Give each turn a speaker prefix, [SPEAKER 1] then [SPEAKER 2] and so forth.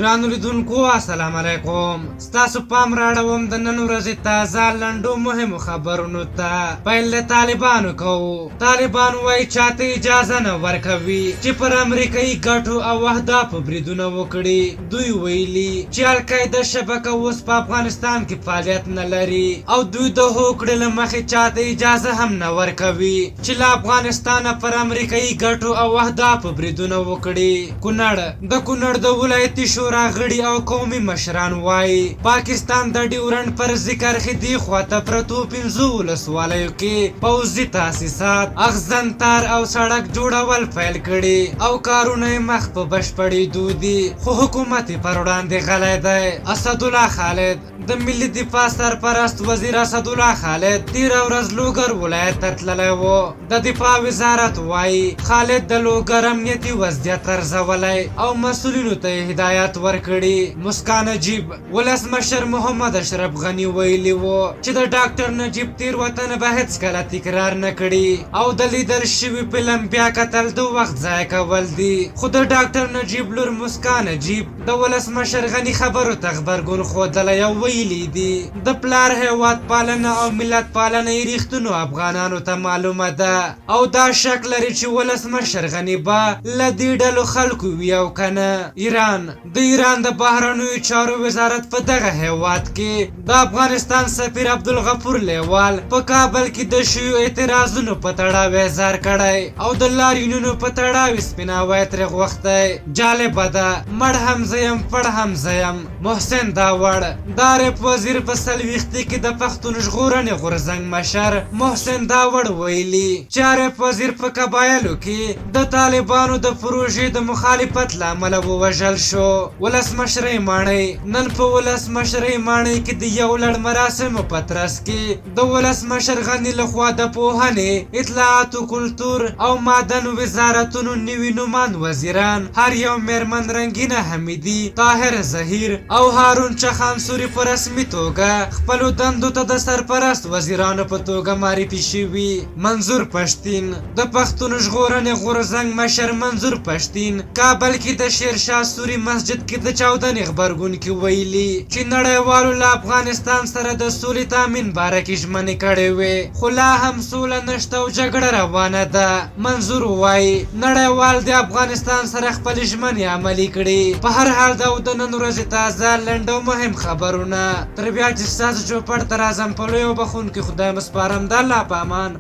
[SPEAKER 1] ګرانو لیدونکو السلام علیکم. ستاسو پام راړوم د نن ورځې تازه لنډو مهمو خبرونو ته. پیل له طالبانو کوو. طالبان وایي چاته اجازه نه ورکوي چې پر امریکایي ګټو او اهدافو بریدونه وکړي. دوی ویلي چې القاعده شبکه اوس په افغانستان کې فعالیت نه لري او دوی د هوکړې له مخې چاته اجازه هم نه ورکوي چې له افغانستانه پر امریکایي ګټو او اهدافو بریدونه وکړي. د کونړ د ولایتي شورا غړي او قومي مشران وایي پاکستان د ډیورنډ پر ذکر خدي خواته پرتو 15 ولسوالیو کې پوځي تاسیسات اغزن تار او سړک جوړول پیل کړي او کارونه مخ په بشپړېدو دي، خو حکومت پر وړاندې غلی دی. اسدالله خالد د ملي دفاع سرپرست وزیر اسدالله خالد تیره ورځ لوګر ولایت ته تللی و. د دفاع وزارت وایي خالد د لوګر امنیتي وضعیت ارزولی او مسؤلینو ته هدایت ورکړي. مسکا نجیب ولسمشر محمد اشرف غنی ویلي و چې د ډاکټر نجیب تیروتنه به هیڅکله تکرار نه کړي او د لیدل شوي فلم بیا کتل د وخت ضایع کول دي. خو د ډاکټر نجیب لور مسکا نجیب د ولسمشر غنی خبرو ته غبرګون ښودلی او ویلي دي د پلار هیواد پالنه او ملت پالنه یې رښتینو افغانانو ته معلومه ده او دا شک لري چې ولسمشر غنی به له دې ډلو خلکو وي او کنه. د ایران د بهرنیو چارو وزارت په دغه هیواد کې د افغانستان سفیر عبدالغفور لیوال په کابل کې د شیو اعتراضونو په تړاو اظهار کړی او د لاریونونو په تړاو سپیناوی ترې غوښتی. جالبه ده مړ هم زه یم پړ هم زه یم. محسن داوړ د ریپ وزیر په څلوېښتي کې د پښتون ژغورنې غورځنګ مشر محسن داوړ ویلي چې ریپ وزیر په قبایلو کې د طالبانو د پروژې د مخالفت له امله ووژل شو. ولسمشرۍ ماڼۍ نن په ولسمشرۍ ماڼۍ کې د یو لړ مراسمو په ترڅ کې د ولسمشر غني لخوا د پوهنې اطلاعاتو کلتور او معدن وزارتونو نوي نومان وزیران هر یو میرمن رنګینه حمیدي طاهر ظهیر او هارون چخانسوري په رسمي توګه خپلو دندو ته د سرپرست وزیرانو په توګه معرفي شوي. منظور پښتین د پښتون ژغورنې غورځنګ مشر منظور پښتین کابل کې د شیرشاه سوري مسجد کې د چاودنې غبرګون کې ویلي چې نړیوالو له افغانستان سره د سولې تامین باره کې ژمنې کړې وې خو لا هم سوله نشته او جګړه روانه ده. منظور وایي نړیوال د افغانستان سره خپلې ژمنې عملي کړي. په هر حال د نن ورځې تازه لنډ او مهم خبرونه تر بیا چې ستاسو چوپړ ته راځم په لوی او بخونکي خدای مسپارم. د الله په امان.